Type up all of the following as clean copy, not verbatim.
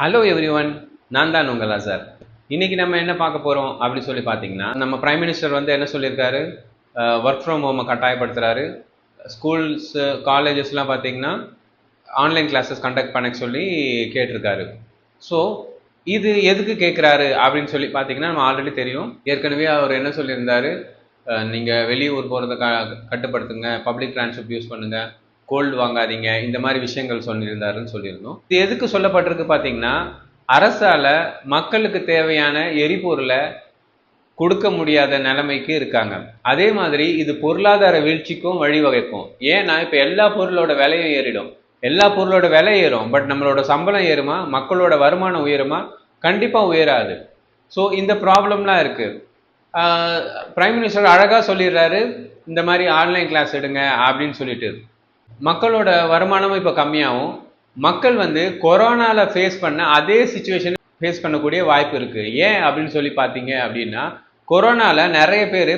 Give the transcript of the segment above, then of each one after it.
Hello everyone, நான் தான் உங்கள் அசார். இன்னைக்கு நம்ம என்ன பார்க்க போகிறோம் அப்படி சொல்லி பார்த்தீங்கன்னா, நம்ம பிரைம் மினிஸ்டர் வந்து என்ன சொல்லியிருக்காரு, ஒர்க் ஃப்ரம் ஹோமை கட்டாயப்படுத்துகிறாரு. ஸ்கூல்ஸ் காலேஜஸ்லாம் பார்த்தீங்கன்னா ஆன்லைன் கிளாஸஸ் கண்டக்ட் பண்ண சொல்லி கேட்டிருக்காரு. ஸோ இது எதுக்கு கேட்குறாரு அப்படின்னு சொல்லி பார்த்தீங்கன்னா, நம்ம ஆல்ரெடி தெரியும். ஏற்கனவே அவர் என்ன சொல்லியிருந்தாரு, நீங்கள் வெளியூர் போகிறத கட்டுப்படுத்துங்க, பப்ளிக் டிரான்ஸ்போர்ட் யூஸ் பண்ணுங்கள், கோல்டு வாங்காதீங்க, இந்த மாதிரி விஷயங்கள் சொல்லியிருந்தாருன்னு சொல்லியிருந்தோம். இது எதுக்கு சொல்லப்பட்டிருக்கு பார்த்தீங்கன்னா, அரசால மக்களுக்கு தேவையான எரிபொருளை கொடுக்க முடியாத நிலைமைக்கு இருக்காங்க. அதே மாதிரி இது பொருளாதார வீழ்ச்சிக்கும் வழிவகுக்கும். ஏன்னா இப்போ எல்லா பொருளோட விலையும் ஏறிடும். எல்லா பொருளோட விலை ஏறும், பட் நம்மளோட சம்பளம் ஏறுமா, மக்களோட வருமானம் உயருமா? கண்டிப்பா உயராது. ஸோ இந்த ப்ராப்ளம்லாம் இருக்கு. பிரைம் மினிஸ்டர் அழகா சொல்லிடுறாரு, இந்த மாதிரி ஆன்லைன் கிளாஸ் எடுங்க அப்படின்னு சொல்லிட்டு. மக்களோட வருமானமும் இப்போ கம்மியாகும். மக்கள் வந்து கொரோனால ஃபேஸ் பண்ண அதே சுச்சுவேஷன் ஃபேஸ் பண்ணக்கூடிய வாய்ப்பு இருக்கு. ஏன் அப்படின்னு சொல்லி பார்த்தீங்க அப்படின்னா, கொரோனால நிறைய பேர்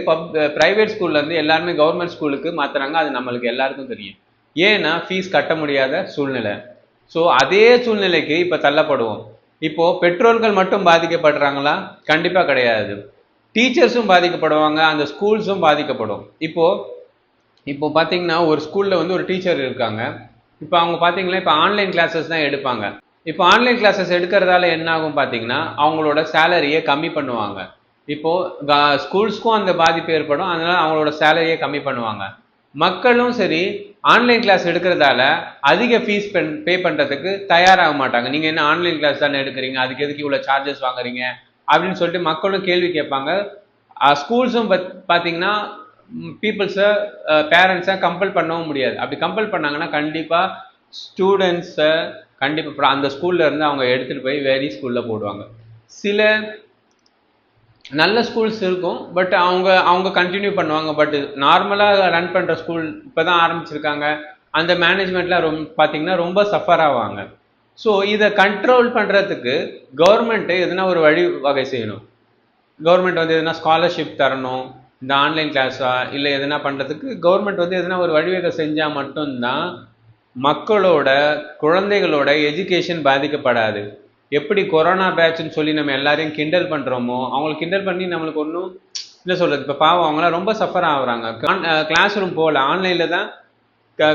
பிரைவேட் ஸ்கூல்ல இருந்து எல்லாருமே கவர்மெண்ட் ஸ்கூலுக்கு மாத்துறாங்க. அது நம்மளுக்கு எல்லாருக்கும் தெரியும். ஏன்னா ஃபீஸ் கட்ட முடியாத சூழ்நிலை. ஸோ அதே சூழ்நிலைக்கு இப்போ தள்ளப்படுவோம். இப்போ பெற்றோர்கள் மட்டும் பாதிக்கப்படுறாங்களா? கண்டிப்பா கிடையாது. டீச்சர்ஸும் பாதிக்கப்படுவாங்க, அந்த ஸ்கூல்ஸும் பாதிக்கப்படும். இப்போ பார்த்தீங்கன்னா ஒரு ஸ்கூலில் வந்து ஒரு டீச்சர் இருக்காங்க. இப்போ அவங்க பார்த்தீங்கன்னா இப்போ ஆன்லைன் கிளாஸஸ் தான் எடுப்பாங்க. இப்போ ஆன்லைன் கிளாஸஸ் எடுக்கிறதால என்ன ஆகும் பார்த்தீங்கன்னா, அவங்களோட சேலரியை கம்மி பண்ணுவாங்க. இப்போ ஸ்கூல்ஸ்க்கும் அந்த பாதிப்பு ஏற்படும். அதனால அவங்களோட சேலரியை கம்மி பண்ணுவாங்க. மக்களும் சரி, ஆன்லைன் கிளாஸ் எடுக்கிறதால அதிக ஃபீஸ் பே பண்ணுறதுக்கு தயாராக மாட்டாங்க. நீங்கள் என்ன ஆன்லைன் கிளாஸ் தானே எடுக்கிறீங்க, அதுக்கு எதுக்கு இவ்வளோ சார்ஜஸ் வாங்குறீங்க அப்படின்னு சொல்லிட்டு மக்களும் கேள்வி கேட்பாங்க. ஸ்கூல்ஸும் பார்த்தீங்கன்னா பீப்புள்ஸை பேரண்ட்ஸை கம்பல் பண்ணவும் முடியாது. அப்படி கம்பல் பண்ணாங்கன்னா கண்டிப்பாக ஸ்டூடெண்ட்ஸை கண்டிப்பாக அந்த ஸ்கூல்ல இருந்து அவங்க எடுத்துகிட்டு போய் வேறு ஸ்கூலில் போடுவாங்க. சில நல்ல ஸ்கூல்ஸ் இருக்கும், பட் அவங்க கண்டினியூ பண்ணுவாங்க. பட் நார்மலாக ரன் பண்ணுற ஸ்கூல் இப்போ தான் ஆரம்பிச்சிருக்காங்க, அந்த மேனேஜ்மெண்ட்லாம் பார்த்தீங்கன்னா ரொம்ப சஃபர் ஆவாங்க. ஸோ இதை கண்ட்ரோல் பண்ணுறதுக்கு கவர்மெண்ட்டு எதுனா ஒரு வழி வகை செய்யணும். கவர்மெண்ட் வந்து எதுனா ஸ்காலர்ஷிப் தரணும், இந்த ஆன்லைன் கிளாஸா இல்லை எதுனா பண்ணுறதுக்கு கவர்மெண்ட் வந்து எதுனா ஒரு வழிவகை செஞ்சால் மட்டும்தான் மக்களோட குழந்தைகளோட எஜுகேஷன் பாதிக்கப்படாது. எப்படி கொரோனா பேட்ச்னு சொல்லி நம்ம எல்லாரையும் கிண்டல் பண்ணுறோமோ, அவங்களை கிண்டல் பண்ணி நம்மளுக்கு ஒன்றும் இல்லை சொல்கிறது. இப்போ பாவம் அவங்களாம் ரொம்ப சஃபர் ஆகுறாங்க. கிளாஸ் ரூம் போகல, ஆன்லைனில் தான்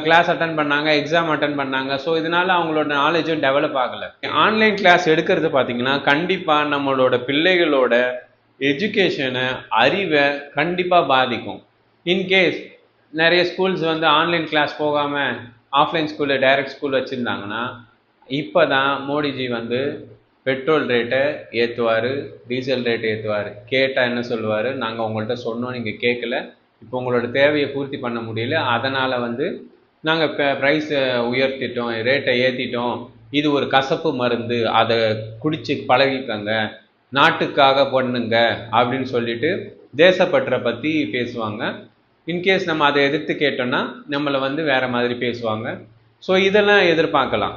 கிளாஸ் அட்டன் பண்ணாங்க, எக்ஸாம் அட்டன் பண்ணாங்க. ஸோ இதனால அவங்களோட நாலேஜும் டெவலப் ஆகலை. ஆன்லைன் கிளாஸ் எடுக்கிறது பார்த்தீங்கன்னா கண்டிப்பாக நம்மளோட பிள்ளைகளோட எஜுகேஷனை, அறிவை கண்டிப்பாக பாதிக்கும். இன்கேஸ் நிறைய ஸ்கூல்ஸ் வந்து ஆன்லைன் கிளாஸ் போகாமல் ஆஃப்லைன் ஸ்கூலில் டைரக்ட் ஸ்கூல் வச்சுருந்தாங்கன்னா, இப்போ தான் மோடிஜி வந்து பெட்ரோல் ரேட்டை ஏற்றுவார், டீசல் ரேட்டை ஏற்றுவார். கேட்டால் என்ன சொல்லுவார், நாங்கள் உங்கள்கிட்ட சொன்னோம், நீங்கள் கேட்கல, இப்போ உங்களோட தேவையை பூர்த்தி பண்ண முடியல, அதனால் வந்து நாங்கள் ப்ரைஸை உயர்த்திட்டோம், ரேட்டை ஏற்றிட்டோம், இது ஒரு கசப்பு மருந்து, அதை குடிச்சு பழகிக்கங்க, நாட்டுக்காக பண்ணுங்க அப்படின்னு சொல்லிட்டு தேசப்பற்றை பற்றி பேசுவாங்க. இன்கேஸ் நம்ம அதை எதிர்த்து கேட்டோம்னா நம்மளை வந்து வேற மாதிரி பேசுவாங்க. ஸோ இதெல்லாம் எதிர்பார்க்கலாம்.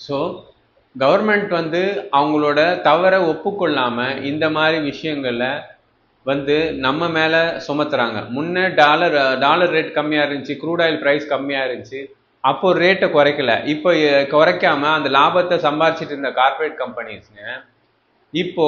ஸோ கவர்மெண்ட் வந்து அவங்களோட தவறை ஒப்புக்கொள்ளாமல் இந்த மாதிரி விஷயங்களை வந்து நம்ம மேலே சுமத்துறாங்க. முன்னே டாலர் ரேட் கம்மியாக இருந்துச்சு, க்ரூட் ஆயில் ப்ரைஸ் கம்மியாக இருந்துச்சு, அப்போ ரேட்டை குறைக்கல. இப்போ குறைக்காம அந்த லாபத்தை சம்பாரிச்சிட்டு இருந்த கார்பரேட் கம்பெனிஸ்ங்க இப்போ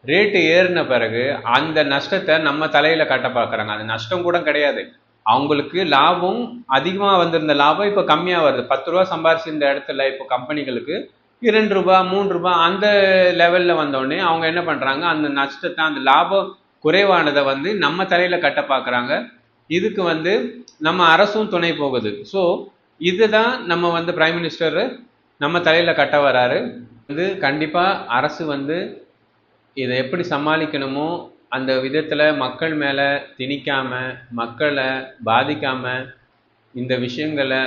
ரேட்டு ஏறின பிறகு அந்த நஷ்டத்தை நம்ம தலையில கட்ட பார்க்குறாங்க. அது நஷ்டம் கூட கிடையாது, அவங்களுக்கு லாபம் அதிகமாக வந்திருந்த லாபம் இப்போ கம்மியாக வருது. 10 ரூபா சம்பாரிச்சிருந்த இடத்துல இப்போ கம்பெனிகளுக்கு 2 ரூபா 3 ரூபா அந்த லெவலில் வந்தோடனே அவங்க என்ன பண்ணுறாங்க, அந்த நஷ்டத்தை அந்த லாபம் குறைவானதை வந்து நம்ம தலையில கட்ட பார்க்குறாங்க. இதுக்கு வந்து நம்ம அரசும் துணை போகுது. ஸோ இதுதான் நம்ம வந்து பிரைம் மினிஸ்டர் நம்ம தலையில கட்ட வராரு. வந்து கண்டிப்பாக அரசு வந்து இதை எப்படி சமாளிக்கணுமோ அந்த விதத்தில் மக்கள் மேலே திணிக்காமல், மக்களை பாதிக்காமல் இந்த விஷயங்களை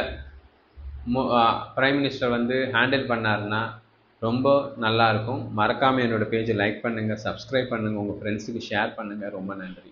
பிரைம் மினிஸ்டர் வந்து ஹேண்டில் பண்ணாருன்னா ரொம்ப நல்லாயிருக்கும். மறக்காமல் என்னோடய பேஜை லைக் பண்ணுங்கள், சப்ஸ்கிரைப் பண்ணுங்கள், உங்கள் ஃப்ரெண்ட்ஸுக்கு ஷேர் பண்ணுங்கள். ரொம்ப நன்றி.